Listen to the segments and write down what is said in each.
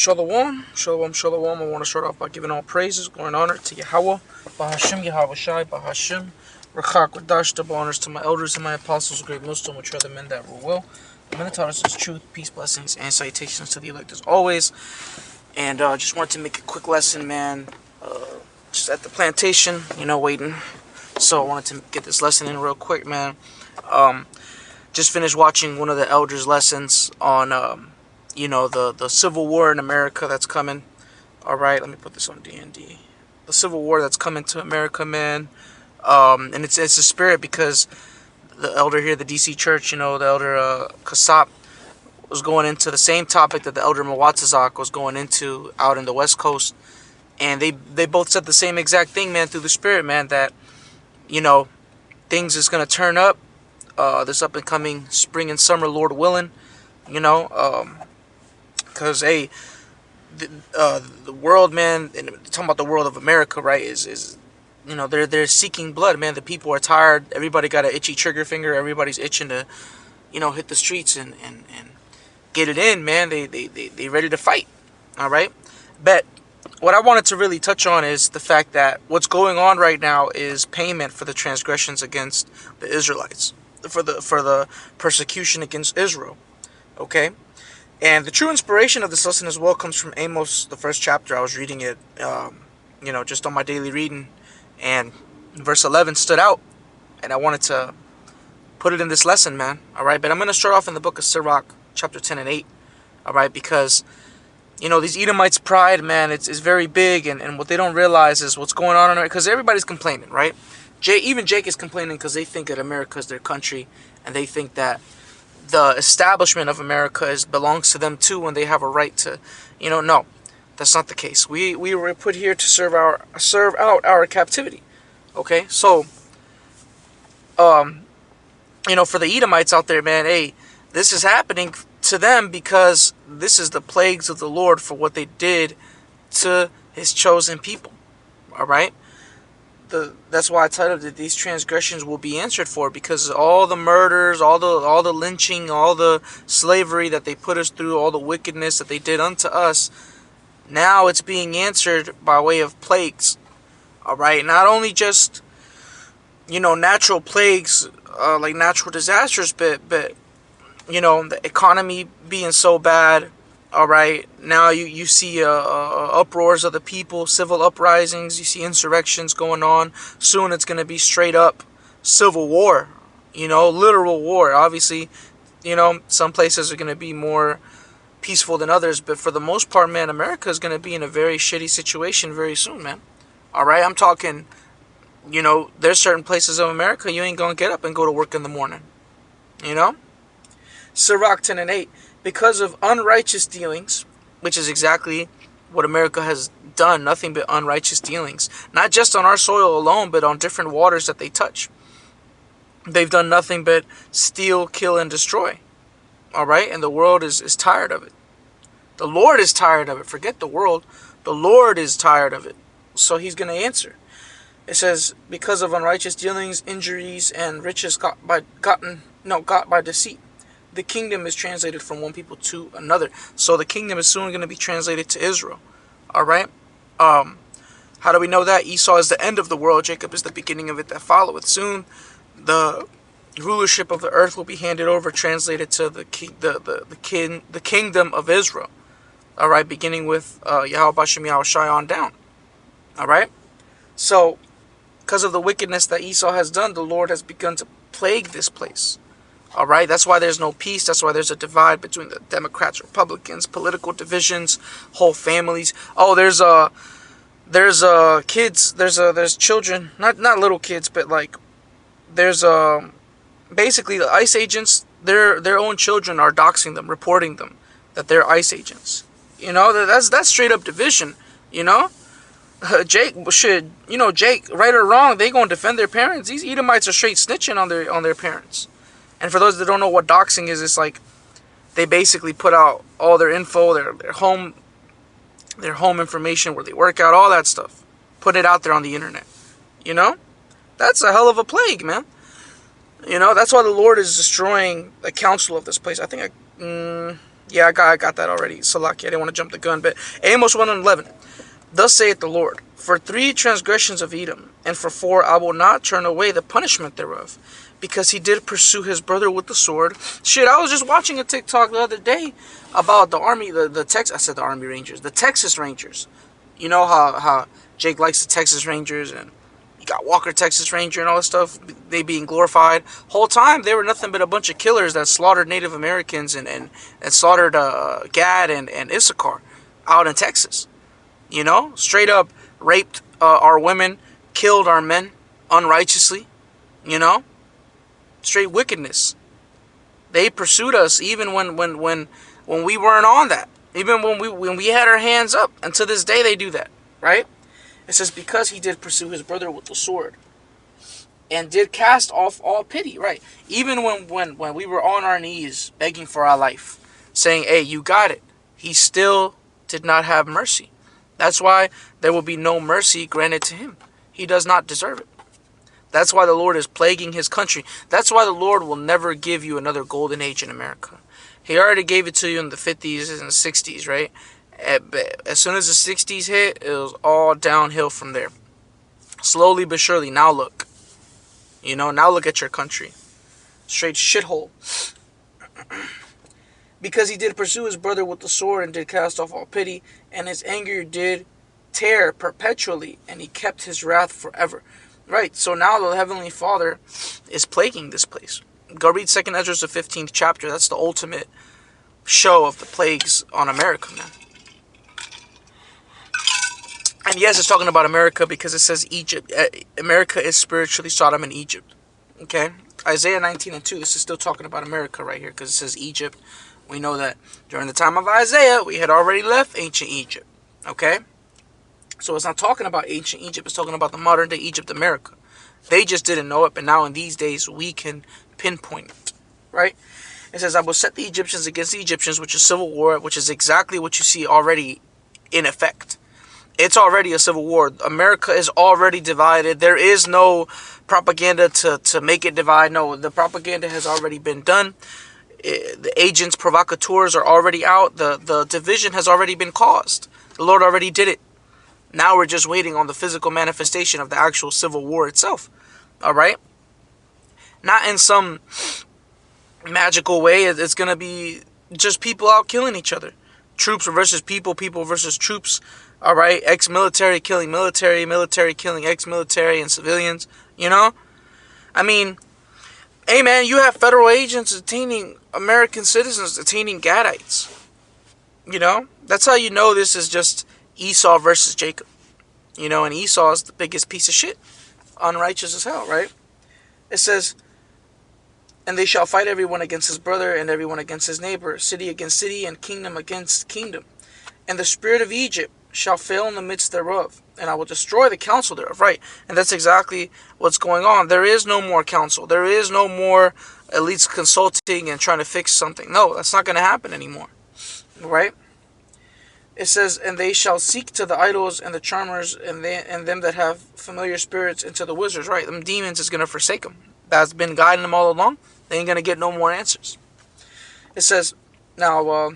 Shalom, shalom, shalom. I want to start off by giving all praises, glory, and honor to Yahweh, Bahashim, Yahweh Shai, Bahashim, Rachak, Radash, double honors to my elders and my apostles, great millstone, which are the men that rule well. The men that taught us is truth, peace, blessings, and salutations to the elect as always. And just wanted to make a quick lesson, man. Just at the plantation, waiting. So I wanted to get this lesson in real quick, man. Just finished watching one of the elders' lessons on, the Civil War in America that's coming. All right, let me put this on D&D. The Civil War that's coming to America, man. And it's a spirit because the elder here, the DC Church, the elder Kasap, was going into the same topic that the elder Mawatazak was going into out in the West Coast. And they both said the same exact thing, man, through the spirit, man, that, things is going to turn up this up and coming spring and summer, Lord willing, because, hey, the world, man, and talking about the world of America, right, is they're seeking blood, man. The people are tired. Everybody got an itchy trigger finger. Everybody's itching to, hit the streets and get it in, man. They ready to fight, all right? But what I wanted to really touch on is the fact that what's going on right now is payment for the transgressions against the Israelites, for the persecution against Israel, okay? And the true inspiration of this lesson as well comes from Amos, the first chapter. I was reading it, just on my daily reading, and verse 11 stood out, and I wanted to put it in this lesson, man, all right? But I'm going to start off in the book of Sirach, chapter 10 and 8, all right? Because, these Edomites' pride, man, it's very big, and what they don't realize is what's going on in America, because everybody's complaining, right? Even Jake is complaining because they think that America is their country, and they think that the establishment of America belongs to them too, and they have a right to, no, that's not the case. We were put here to serve out our captivity, okay? So, for the Edomites out there, man, hey, this is happening to them because this is the plagues of the Lord for what they did to his chosen people, all right? That's why I titled it, these transgressions will be answered for, because all the murders, all the lynching, all the slavery that they put us through, all the wickedness that they did unto us, now it's being answered by way of plagues. All right, not only just natural plagues, like natural disasters, but the economy being so bad. All right, now you see uproars of the people, civil uprisings. You see insurrections going on. Soon it's going to be straight up civil war, literal war. Obviously, some places are going to be more peaceful than others, but for the most part, man, America is going to be in a very shitty situation very soon, man. All right, I'm talking, there's certain places of America you ain't going to get up and go to work in the morning, Sirach 10 and 8. Because of unrighteous dealings, which is exactly what America has done, nothing but unrighteous dealings. Not just on our soil alone, but on different waters that they touch. They've done nothing but steal, kill, and destroy. All right? And the world is tired of it. The Lord is tired of it. Forget the world. The Lord is tired of it. So he's going to answer. It says, because of unrighteous dealings, injuries, and riches got by deceit. The kingdom is translated from one people to another. So the kingdom is soon going to be translated to Israel. All right? How do we know that? Esau is the end of the world. Jacob is the beginning of it that followeth. Soon the rulership of the earth will be handed over, translated to the kingdom of Israel. All right? Beginning with Yahweh Bashem Yahweh Shai on down. All right? So, because of the wickedness that Esau has done, the Lord has begun to plague this place. All right, that's why there's no peace. That's why there's a divide between the Democrats, Republicans, political divisions, whole families. Oh, there's kids, there's children, not little kids, but like there's basically the ICE agents. Their own children are doxing them, reporting them that they're ICE agents. That's straight up division. Jake should, Jake, right or wrong, they gonna defend their parents. These Edomites are straight snitching on their parents. And for those that don't know what doxing is, it's like they basically put out all their info, their home information, where they work out, all that stuff. Put it out there on the internet. That's a hell of a plague, man. That's why the Lord is destroying the council of this place. I think Yeah, I got that already. Salaki, I didn't want to jump the gun, but Amos 1 and 11. Thus saith the Lord, for 3 transgressions of Edom, and for 4 I will not turn away the punishment thereof, because he did pursue his brother with the sword. Shit, I was just watching a TikTok the other day about the army, I said the Army Rangers, the Texas Rangers. You know how Jake likes the Texas Rangers, and you got Walker Texas Ranger and all this stuff, they being glorified. Whole time, they were nothing but a bunch of killers that slaughtered Native Americans and slaughtered Gad and Issachar out in Texas. You know, straight up raped our women, killed our men unrighteously. You know, straight wickedness. They pursued us even when we weren't on that. Even when we had our hands up. And to this day they do that, right? It says, because he did pursue his brother with the sword, and did cast off all pity, right? Even when we were on our knees begging for our life, saying, hey, you got it, he still did not have mercy. That's why there will be no mercy granted to him. He does not deserve it. That's why the Lord is plaguing his country. That's why the Lord will never give you another golden age in America. He already gave it to you in the 50s and 60s, right? As soon as the 60s hit, it was all downhill from there. Slowly but surely. Now look. You know, now look at your country. Straight shithole. Because he did pursue his brother with the sword, and did cast off all pity, and his anger did tear perpetually, and he kept his wrath forever. Right, so now the Heavenly Father is plaguing this place. Go read 2nd Ezra, the 15th chapter. That's the ultimate show of the plagues on America, man. And yes, it's talking about America because it says Egypt. America is spiritually Sodom and Egypt. Okay? Isaiah 19 and 2, this is still talking about America right here because it says Egypt. We know that during the time of Isaiah, we had already left ancient Egypt. Okay? So it's not talking about ancient Egypt. It's talking about the modern day Egypt, America. They just didn't know it, but now in these days, we can pinpoint it. Right? It says, I will set the Egyptians against the Egyptians, which is civil war, which is exactly what you see already in effect. It's already a civil war. America is already divided. There is no propaganda to make it divide. No, the propaganda has already been done. The agents, provocateurs are already out. The division has already been caused. The Lord already did it. Now we're just waiting on the physical manifestation of the actual civil war itself. All right? Not in some magical way. It's going to be just people out killing each other. Troops versus people, people versus troops. All right? Ex-military killing military, military killing ex-military and civilians. You know? I mean, hey man, you have federal agents detaining American citizens, detaining Gadites. You know? That's how you know this is just Esau versus Jacob. You know, and Esau is the biggest piece of shit. Unrighteous as hell, right? It says, and they shall fight everyone against his brother, and everyone against his neighbor, city against city, and kingdom against kingdom. And the spirit of Egypt shall fail in the midst thereof, and I will destroy the counsel thereof. Right? And that's exactly what's going on. There is no more counsel. There is no more elites consulting and trying to fix something. No, that's not going to happen anymore. Right? It says, and they shall seek to the idols and the charmers and them that have familiar spirits, and to the wizards. Right? Them demons is going to forsake them. That's been guiding them all along. They ain't going to get no more answers. It says, now,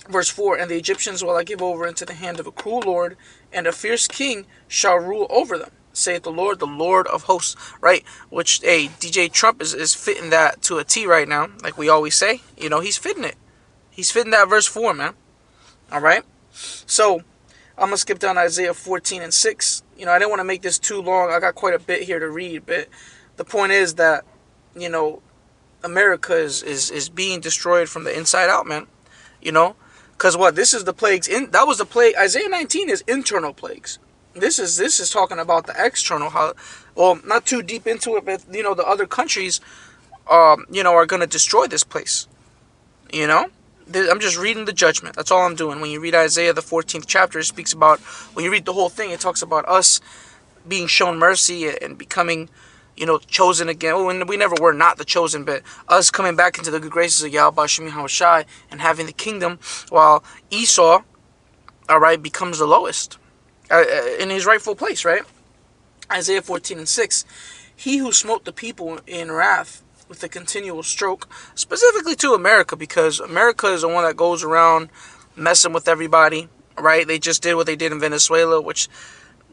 verse 4, and the Egyptians will I give over into the hand of a cruel lord, and a fierce king shall rule over them, saith the Lord of hosts. Right? Which, hey, DJ Trump is fitting that to a T right now, like we always say. You know, he's fitting it. He's fitting that verse 4, man. All right? So, I'm going to skip down to Isaiah 14 and 6. You know, I didn't want to make this too long. I got quite a bit here to read, but the point is that, you know, America is being destroyed from the inside out, man. You know? Because what? This is the plagues. That was the plague. Isaiah 19 is internal plagues. This is talking about the external. How, well, not too deep into it, but, you know, the other countries, you know, are going to destroy this place. You know? I'm just reading the judgment. That's all I'm doing. When you read Isaiah, the 14th chapter, it speaks about, when you read the whole thing, it talks about us being shown mercy and becoming, you know, chosen again. Oh, we never were not the chosen, but us coming back into the good graces of Yahweh Shemi Hawashai and having the kingdom, while Esau, all right, becomes the lowest in his rightful place, right? Isaiah 14 and 6. He who smote the people in wrath with a continual stroke, specifically to America, because America is the one that goes around messing with everybody, right? They just did what they did in Venezuela, which,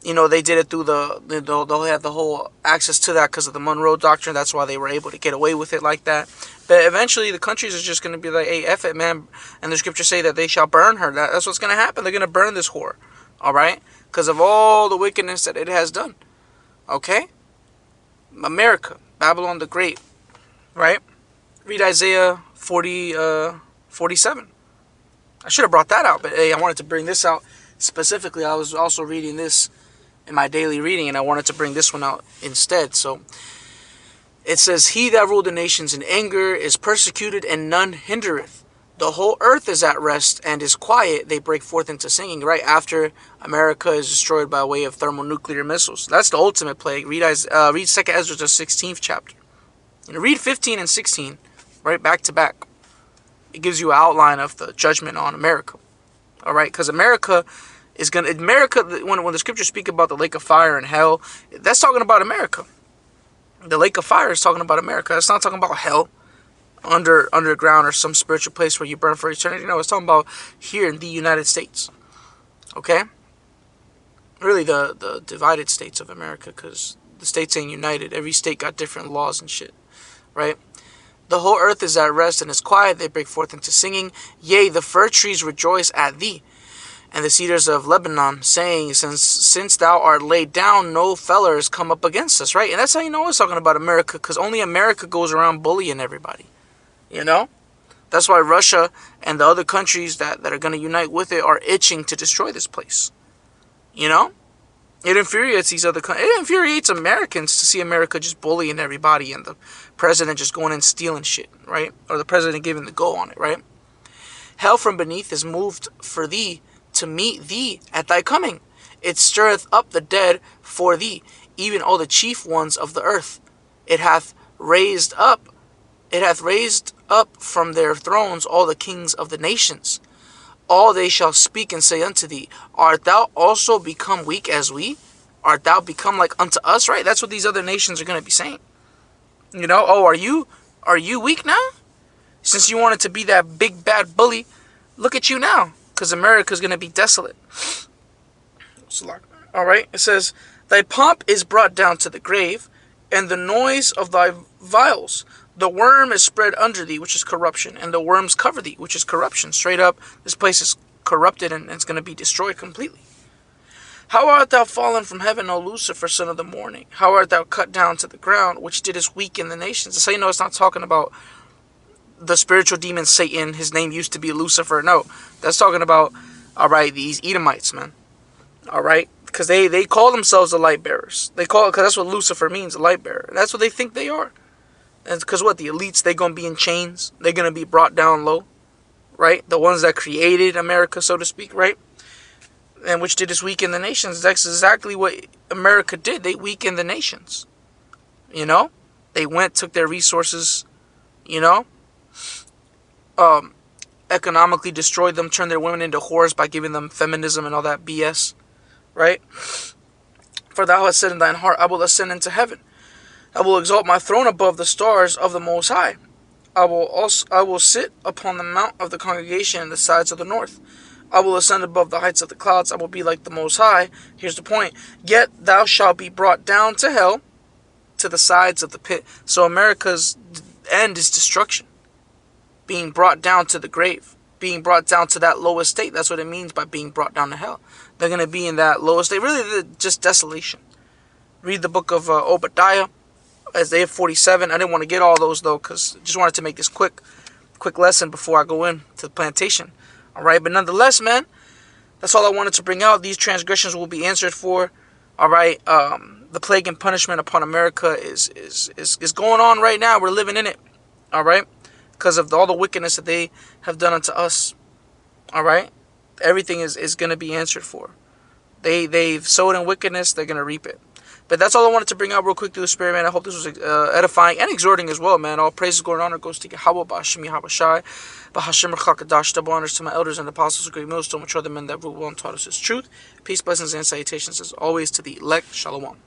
they did it through they'll have the whole access to that because of the Monroe Doctrine. That's why they were able to get away with it like that. But eventually, the countries are just going to be like, hey, F it, man. And the scriptures say that they shall burn her. That's what's going to happen. They're going to burn this whore, all right? Because of all the wickedness that it has done, okay? America, Babylon the Great, right? Read Isaiah 47. I should have brought that out, but hey, I wanted to bring this out specifically. I was also reading this in my daily reading, and I wanted to bring this one out instead. So it says, he that ruled the nations in anger is persecuted, and none hindereth. The whole earth is at rest and is quiet. They break forth into singing. Right after America is destroyed by way of thermonuclear missiles. That's the ultimate plague. Read 2 Ezra, the 16th chapter. Read 15 and 16, right, back to back. It gives you an outline of the judgment on America. All right, because America, when the scriptures speak about the lake of fire and hell, that's talking about America. The lake of fire is talking about America. It's not talking about hell, underground, or some spiritual place where you burn for eternity. No, it's talking about here in the United States. Okay? Really, the divided states of America, because the states ain't united. Every state got different laws and shit. Right? The whole earth is at rest and is quiet. They break forth into singing. Yea, the fir trees rejoice at thee, and the cedars of Lebanon, saying, since thou art laid down, no fellers come up against us, right? And that's how you know it's talking about America, because only America goes around bullying everybody, That's why Russia and the other countries that are going to unite with it are itching to destroy this place, It infuriates these other countries. It infuriates Americans to see America just bullying everybody and the president just going and stealing shit, right? Or the president giving the go on it, right? Hell from beneath is moved for thee, to meet thee at thy coming. It stirreth up the dead for thee, even all the chief ones of the earth. It hath raised up from their thrones all the kings of the nations. All they shall speak and say unto thee, art thou also become weak as we? Art thou become like unto us? Right? That's what these other nations are going to be saying. Oh, are you weak now? Since you wanted to be that big bad bully, look at you now. Because America's going to be desolate. Alright, it says, thy pomp is brought down to the grave, and the noise of thy vials. The worm is spread under thee, which is corruption, and the worms cover thee, which is corruption. Straight up, this place is corrupted, and it's going to be destroyed completely. How art thou fallen from heaven, O Lucifer, son of the morning? How art thou cut down to the ground, which didst weaken the nations? So it's not talking about the spiritual demon Satan. His name used to be Lucifer. No, that's talking about, these Edomites, man. Alright, because they call themselves the light bearers. Because that's what Lucifer means, a light bearer. That's what they think they are. And because what? The elites, they're going to be in chains. They're going to be brought down low. Right? The ones that created America, so to speak, right? And which did this weaken the nations. That's exactly what America did. They weakened the nations. They took their resources, economically destroyed them, turned their women into whores by giving them feminism and all that BS. Right? For thou hast said in thine heart, I will ascend into heaven. I will exalt my throne above the stars of the Most High. I will sit upon the mount of the congregation in the sides of the north. I will ascend above the heights of the clouds. I will be like the Most High. Here's the point. Yet thou shalt be brought down to hell, to the sides of the pit. So America's end is destruction. Being brought down to the grave. Being brought down to that lowest state. That's what it means by being brought down to hell. They're going to be in that lowest state. Really, just desolation. Read the book of Obadiah. Isaiah 47. I didn't want to get all those, though, because I just wanted to make this quick lesson before I go in to the plantation. Alright, but nonetheless, man, that's all I wanted to bring out. These transgressions will be answered for. Alright, the plague and punishment upon America is going on right now. We're living in it. Alright, because of all the wickedness that they have done unto us. Alright, everything is going to be answered for. They've sowed in wickedness, they're going to reap it. But that's all I wanted to bring out real quick through the Spirit, man. I hope this was edifying and exhorting as well, man. All praises, glory, and honor goes to Yahweh, Ba'ashim Yahabashai, Ba'ashim Rechakadash, double honors to my elders and apostles, great millstone, which are the men that rule well and taught us his truth. Peace, blessings, and salutations as always to the elect. Shalom.